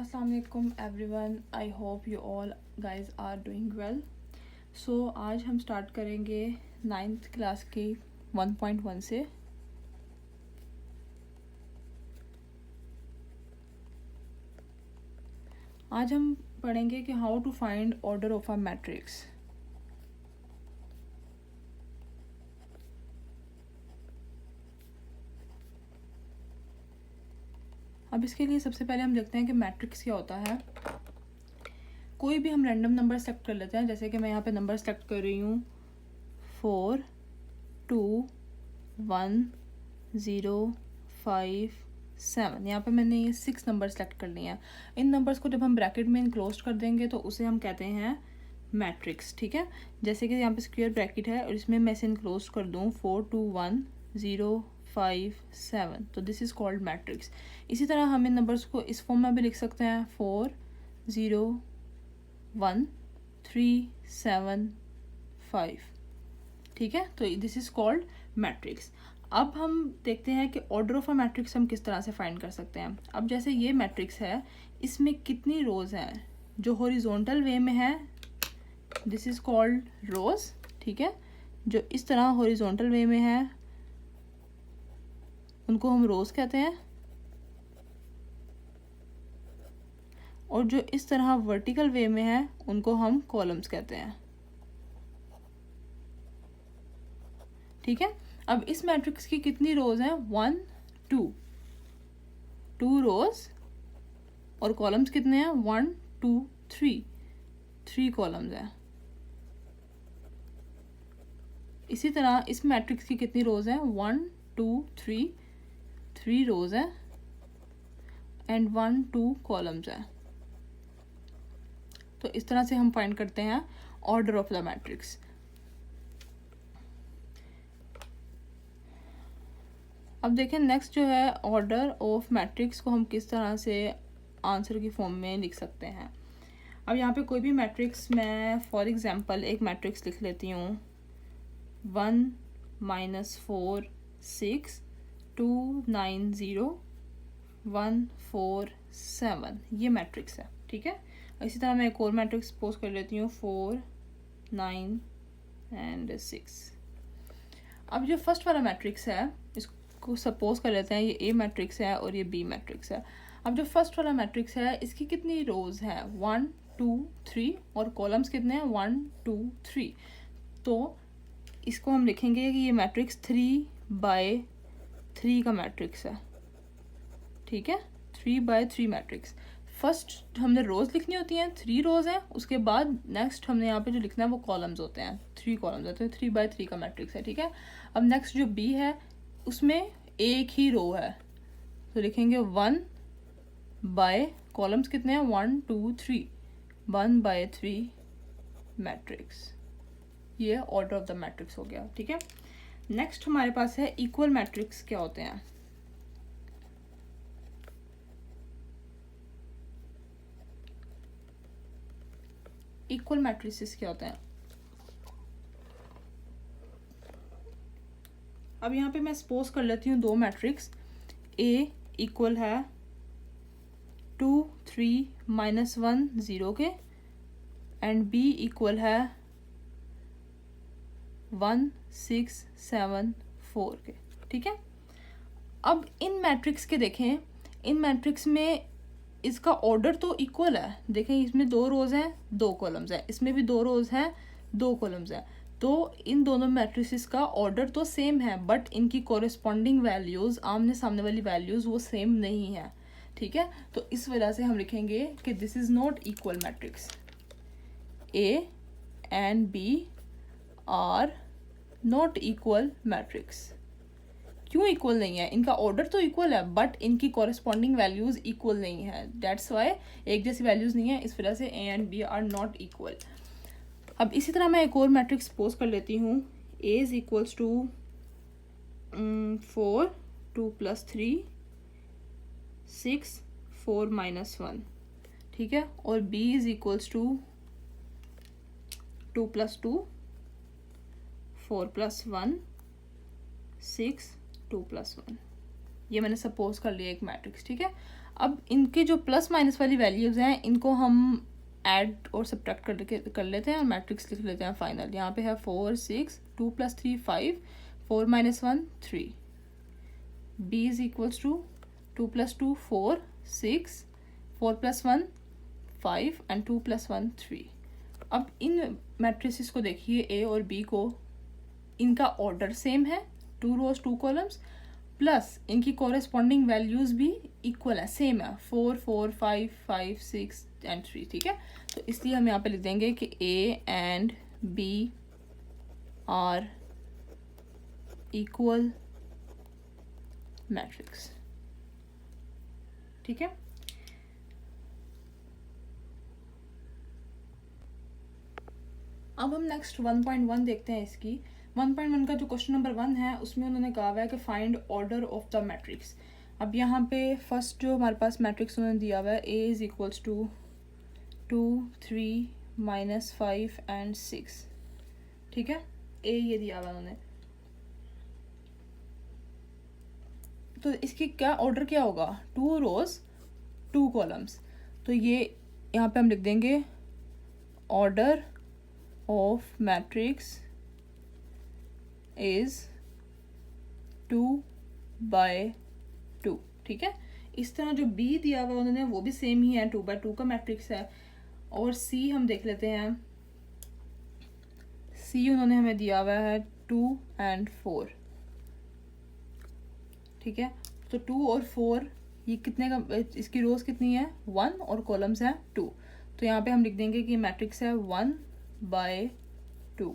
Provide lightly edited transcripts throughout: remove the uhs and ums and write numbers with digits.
अस्सलाम वालेकुम everyone, I hope you all guys are doing well. So आज हम स्टार्ट करेंगे 9th क्लास की 1.1 से। आज हम पढ़ेंगे कि how to find order of a matrix. अब इसके लिए सबसे पहले हम देखते हैं कि मैट्रिक्स क्या होता है। कोई भी हम रैंडम नंबर सेलेक्ट कर लेते हैं, जैसे कि मैं यहाँ पे नंबर सेलेक्ट कर रही हूँ 4 2 1 0 5 7। यहाँ पे मैंने ये 6 नंबर सेलेक्ट कर लिए हैं। इन नंबर्स को जब हम ब्रैकेट में इनक्लोज कर देंगे तो उसे हम कहते हैं मैट्रिक्स। ठीक है, जैसे कि यहाँ पे स्क्वायर ब्रैकेट है और इसमें मैं इसे इनक्लोज कर दूँ 4 2 1 0 5 7, तो दिस इज़ कॉल्ड मैट्रिक्स। इसी तरह हम इन नंबर्स को इस फॉर्म में भी लिख सकते हैं 4 0 1 3 7 5। ठीक है, तो दिस इज़ कॉल्ड मैट्रिक्स। अब हम देखते हैं कि ऑर्डर ऑफ अ मैट्रिक्स हम किस तरह से फाइंड कर सकते हैं। अब जैसे ये मैट्रिक्स है, इसमें कितनी रोज हैं? जो हॉरिजॉन्टल वे में है दिस इज़ कॉल्ड रोज। ठीक है, जो इस तरह हॉरिजॉन्टल वे में है उनको हम रोज कहते हैं, और जो इस तरह वर्टिकल वे में है उनको हम कॉलम्स कहते हैं। ठीक है, अब इस मैट्रिक्स की कितनी रोज हैं? 1 2 रोज, और कॉलम्स कितने हैं? 1 2 3 कॉलम्स हैं। इसी तरह इस मैट्रिक्स की कितनी रोज हैं? 1 2 3 रोज हैं एंड 1 2 कॉलम्स हैं। तो इस तरह से हम फाइंड करते हैं ऑर्डर ऑफ द मैट्रिक्स। अब देखें नेक्स्ट जो है ऑर्डर ऑफ मैट्रिक्स को हम किस तरह से आंसर की फॉर्म में लिख सकते हैं। अब यहाँ पे कोई भी मैट्रिक्स, मैं फॉर एग्जांपल एक मैट्रिक्स लिख लेती हूँ 1 -4 6 2 9 0 1 4 7, ये मैट्रिक्स है। ठीक है, इसी तरह मैं एक और मैट्रिक्स सपोज कर लेती हूँ 4 9 एंड 6। अब जो फर्स्ट वाला मैट्रिक्स है इसको सपोज कर लेते हैं ये ए मैट्रिक्स है और ये बी मैट्रिक्स है। अब जो फर्स्ट वाला मैट्रिक्स है इसकी कितनी रोज हैं? 1 2 3, और कॉलम्स कितने हैं? 1 2 3। तो इसको हम लिखेंगे कि ये मैट्रिक्स 3/3 का मैट्रिक्स है। ठीक है, 3/3 मैट्रिक्स। फर्स्ट हमने रोज लिखनी होती हैं, 3 रोज हैं, उसके बाद नेक्स्ट हमने यहाँ पे जो लिखना है वो कॉलम्स होते हैं, 3 कॉलम्स होते हैं, 3/3 का मैट्रिक्स है। ठीक है, अब नेक्स्ट जो बी है उसमें एक ही रो है, तो लिखेंगे 1 बाय कॉलम्स कितने हैं? 1 2 3 1/3 मैट्रिक्स। ये ऑर्डर ऑफ द मैट्रिक्स हो गया। ठीक है, नेक्स्ट हमारे पास है इक्वल मैट्रिक्स। क्या होते हैं? इक्वल मैट्रिसेस क्या होते हैं? अब यहाँ पे मैं सपोज कर लेती हूँ दो मैट्रिक्स, ए इक्वल है 2 3 -1 0 के, एंड बी इक्वल है 1 6 7 4 के। ठीक है, अब इन मैट्रिक्स के देखें, इन मैट्रिक्स में इसका ऑर्डर तो इक्वल है। देखें इसमें 2 रोज हैं 2 कॉलम्स हैं, इसमें भी 2 रोज हैं 2 कॉलम्स हैं, तो इन दोनों मैट्रिसेस का ऑर्डर तो सेम है, बट इनकी कॉरेस्पॉन्डिंग वैल्यूज, आमने सामने वाली वैल्यूज वो सेम नहीं है। ठीक है, तो इस वजह से हम लिखेंगे कि this is not equal matrix. A and B are not equal matrix. क्यों इक्वल नहीं है? इनका ऑर्डर तो इक्वल है बट इनकी कॉरेस्पॉन्डिंग वैल्यूज इक्वल नहीं है, दैट्स वाई एक जैसी वैल्यूज नहीं है, इस वजह से A and B are not equal. अब इसी तरह मैं एक और मैट्रिक्स सपोज कर लेती हूँ, ए इज इक्वल्स टू 4 2 + 3 6 4 -1। ठीक है, और बी इज इक्वल्स टू 2 + 2 4 + 1 6 2 + 1। ये मैंने सपोज कर लिया एक मैट्रिक्स, ठीक है। अब इनके जो प्लस माइनस वाली वैल्यूज़ हैं इनको हम ऐड और सब्ट्रैक्ट कर लेते हैं और मैट्रिक्स लिख लेते हैं फाइनल। यहाँ पे है 4 6 2 + 3 5 4 - 1 3। b is equals to 2 + 2 4 6 4 + 1 5 and 2 + 1 3। अब इन मैट्रिसेस को देखिए a और b को, इनका ऑर्डर सेम है, 2 रोज 2 कॉलम्स, प्लस इनकी कॉरेस्पॉन्डिंग वैल्यूज भी इक्वल है, सेम है, 4 4 5 5 6 एंड 3, ठीक है। तो इसलिए हम यहाँ पे लिख देंगे कि a and b are equal matrix, ठीक है। अब हम नेक्स्ट 1.1 देखते हैं इसकी। 1.1 का जो क्वेश्चन नंबर 1 है उसमें उन्होंने कहा हुआ है कि find order of the matrix. अब यहाँ पे फर्स्ट जो हमारे पास मैट्रिक्स उन्होंने दिया हुआ है a is equals to 2 3 -5 and 6, ठीक है। a ये दिया हुआ है उन्होंने, तो इसकी क्या ऑर्डर क्या होगा, 2 रोज 2 कॉलम्स। तो ये यहाँ पे हम लिख देंगे ऑर्डर ऑफ मैट्रिक्स इज 2/2, ठीक है। इस तरह जो b दिया हुआ उन्होंने वो भी सेम ही है, 2/2 का मैट्रिक्स है। और c हम देख लेते हैं, c उन्होंने हमें दिया हुआ है 2 और 4, ठीक है। तो 2 और 4 ये कितने का, इसकी रोज कितनी है 1 और कॉलम्स है 2। तो यहाँ पे हम लिख देंगे कि मैट्रिक्स है 1/2,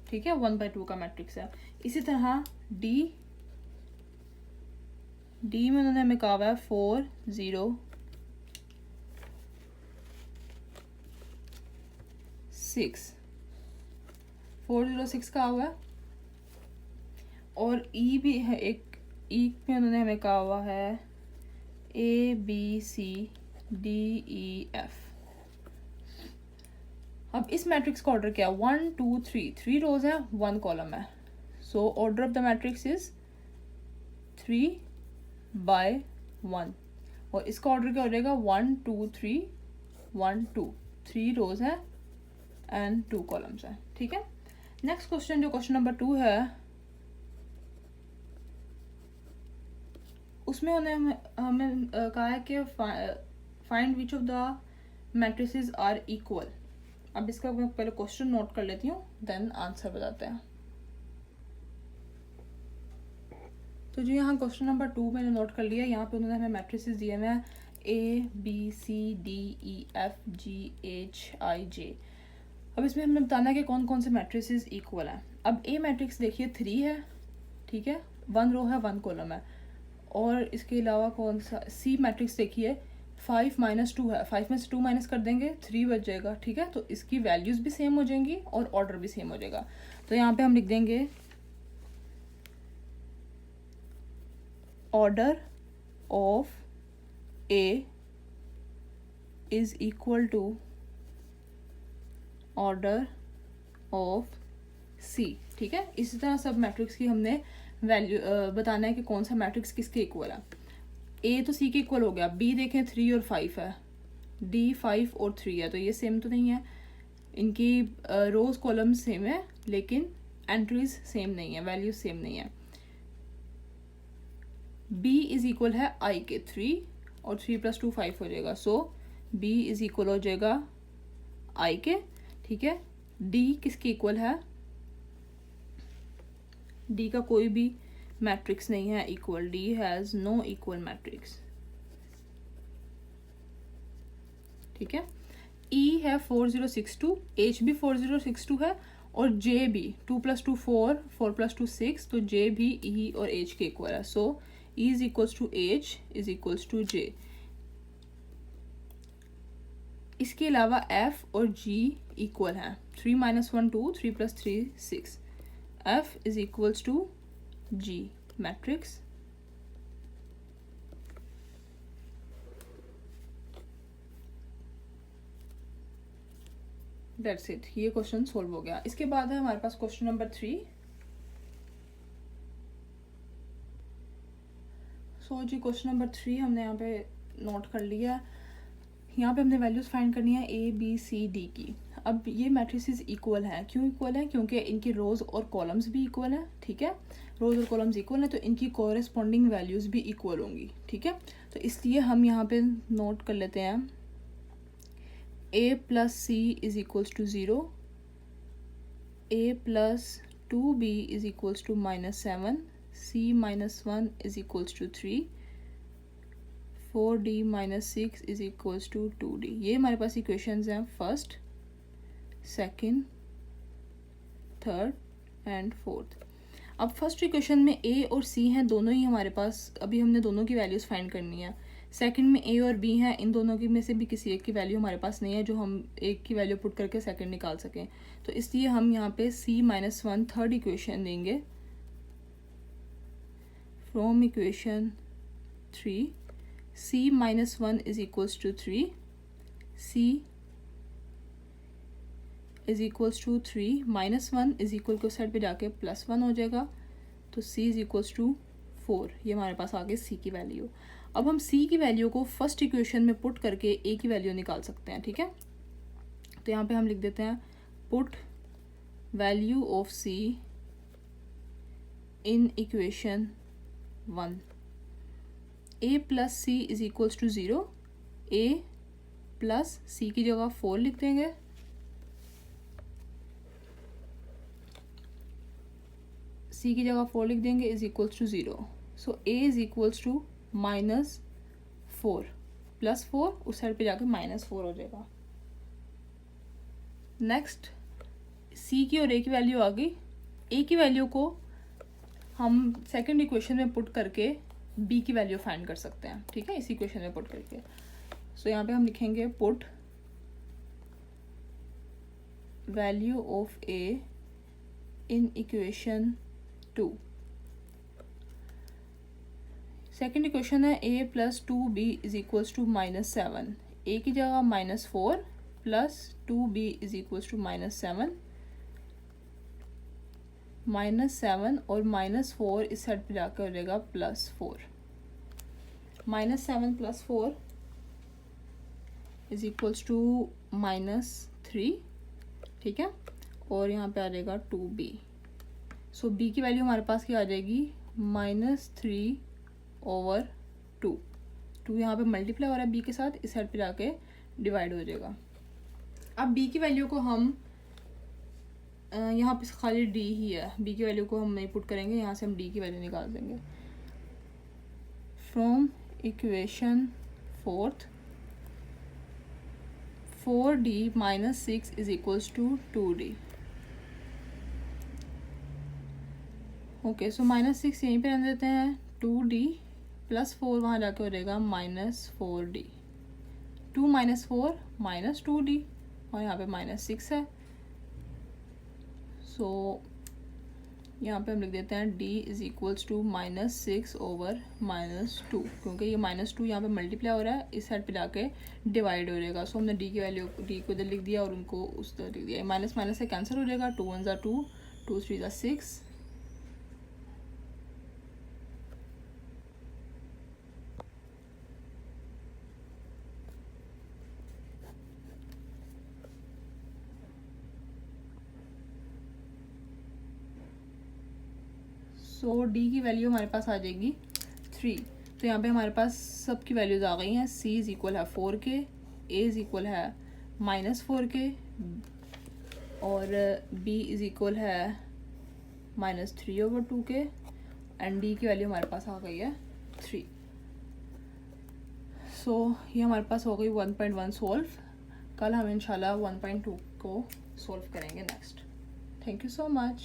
ठीक है, 1/2 का मैट्रिक्स है। इसी तरह d में उन्होंने हमें कहा हुआ है 4 0 6 4 0 6 का हुआ है। और e भी है एक, e में उन्होंने हमें कहा हुआ है a b c d e f। अब इस मैट्रिक्स का ऑर्डर क्या है, 1 2 3 रोज है 1 कॉलम है। So order of the matrix is 3/1 और इसका ऑर्डर क्या हो जाएगा 1 2 3 1 2, 3 रोज है एंड 2 कॉलम्स है, ठीक है। नेक्स्ट क्वेश्चन जो क्वेश्चन नंबर 2 है उसमें हमें कहा है कि find which of the matrices are equal. अब इसका मैं पहले क्वेश्चन नोट कर लेती हूँ देन आंसर बताते हैं। तो जो यहाँ क्वेश्चन नंबर 2 मैंने नोट कर लिया, यहाँ पे उन्होंने हमें मैट्रिसेस दिए हुए हैं a b c d e f g h i j। अब इसमें हमें बताना है कि कौन कौन से मैट्रिसेस इक्वल हैं। अब a मैट्रिक्स देखिए 3 है, ठीक है, 1 रो है 1 कॉलम है। और इसके अलावा कौन सा, c मैट्रिक्स देखिए 5 - 2 है, 5 में से 2 माइनस कर देंगे 3 बच जाएगा, ठीक है। तो इसकी वैल्यूज भी सेम हो जाएंगी और ऑर्डर भी सेम हो जाएगा। तो यहाँ पे हम लिख देंगे order of a is equal to order of c, ठीक है। इसी तरह सब मैट्रिक्स की हमने वैल्यू बताना है कि कौन सा मैट्रिक्स किसके इक्वल है। a तो c के इक्वल हो गया, b देखें 3 और 5 है, d 5 और 3 है, तो ये सेम तो नहीं है, इनकी रोज कॉलम सेम है लेकिन एंट्रीज सेम नहीं है, वैल्यूज सेम नहीं है। b इज इक्वल है i के 3 और 3 + 2 5 हो जाएगा। सो b इज इक्वल हो जाएगा i के, ठीक है। d किसके इक्वल है, d का कोई भी मैट्रिक्स नहीं है equal, d has no equal matrix, ठीक है। e है 4062, h भी 4062 है और j भी 2 + 2 4 4 + 2 6, तो j भी e और h के इक्वल है। So e is equals to h is equals to j। इसके अलावा f और g इक्वल हैं, 3 - 1 2 3 + 3 6, f is equals to g matrix. That's it, ये क्वेश्चन सोल्व हो गया। इसके बाद है हमारे पास क्वेश्चन नंबर 3। सो जी क्वेश्चन नंबर 3 हमने यहाँ पे नोट कर लिया। यहाँ पे हमने वैल्यूज़ फाइंड करनी है ए बी सी डी की। अब ये मैट्रिसेस इक्वल हैं, क्यों इक्वल है? क्योंकि इनकी रोज़ और कॉलम्स भी इक्वल हैं, ठीक है। रोज़ और कॉलम्स इक्वल हैं तो इनकी कॉरेस्पॉन्डिंग वैल्यूज़ भी इक्वल होंगी, ठीक है। तो इसलिए हम यहाँ पे नोट कर लेते हैं A plus C is equals to 0, A plus 2b is equals to -7, c minus 1 is equals to 3, 4d minus 6 is equals to 2d। ये हमारे पास इक्वेशंस हैं first, second, third and fourth. अब फर्स्ट इक्वेशन में a और c हैं, दोनों ही हमारे पास, अभी हमने दोनों की वैल्यूज़ फाइंड करनी है। सेकंड में a और b हैं, इन दोनों की में से भी किसी एक की वैल्यू हमारे पास नहीं है जो हम एक की वैल्यू पुट करके सेकंड निकाल सकें। तो इसलिए हम यहाँ पे c - 1 थर्ड इक्वेशन देंगे from equation 3, c minus 1 is equals to 3, c is equals to 3 minus 1 is equal को साइड पे जाके +1 हो जाएगा, तो c is equals to 4। ये हमारे पास आ गई c की वैल्यू। अब हम c की वैल्यू को फर्स्ट इक्वेशन में पुट करके a की वैल्यू निकाल सकते हैं, ठीक है। तो यहाँ पे हम लिख देते हैं put value of c in equation 1, a plus C is equals to 0, a plus C की जगह 4 लिख देंगे, c की जगह 4 लिख देंगे is equals to 0। So a is equals to -4 +4 उस साइड पे जाके -4 हो जाएगा। नेक्स्ट c की और a की वैल्यू आ गई। a की वैल्यू को हम सेकंड इक्वेशन में पुट करके b की वैल्यू फाइंड कर सकते हैं, ठीक है, इसी इक्वेशन में पुट करके। सो यहाँ पे हम लिखेंगे put value of a in equation 2। Second equation है a plus 2b is equals to -7, a की जगह -4 plus 2b is equals to -7, -7 और -4 इस साइड पे जाकर हो जाएगा +4। -7 + 4 इज इक्वल्स टू -3, ठीक है, और यहाँ पे आ जाएगा 2b। सो b की वैल्यू हमारे पास क्या आ जाएगी -3/2। 2 यहाँ पे मल्टीप्लाई हो रहा है b के साथ, इस साइड पे जाके डिवाइड हो जाएगा। अब b की वैल्यू को हम यहाँ पे खाली d ही है, b की वैल्यू को हम नहीं पुट करेंगे, यहाँ से हम d की वैल्यू निकाल देंगे। From equation 4th 4d - 6 is equals to 2d। Okay, so -6 यहीं पे रख देते हैं, 2d + 4 वहाँ जाके हो जाएगा -4d, 2 - 4 -2d, और यहाँ पे -6 है। सो यहाँ पे हम लिख देते हैं d इज इक्वल्स टू -6/-2, क्योंकि ये -2 यहाँ पे मल्टीप्लाई हो रहा है, इस साइड पे जाके डिवाइड हो जाएगा। सो हमने d की वैल्यू d को इधर लिख दिया और उनको उस तरह लिख दिया। माइनस माइनस से कैंसिल हो जाएगा, 2 1 2, 2 3 6। सो d की वैल्यू हमारे पास आ जाएगी 3। तो यहाँ पे हमारे पास सब की वैल्यूज़ आ गई हैं। c इज़ इक्वल है 4k, a इज़ इक्वल है -4k, और b इज़ इक्वल है -3/2k, एंड d की वैल्यू हमारे पास आ गई है 3। सो ये हमारे पास हो गई 1.1 सॉल्व। कल हम इंशाल्लाह 1.2 को सॉल्व करेंगे next. Thank you so much.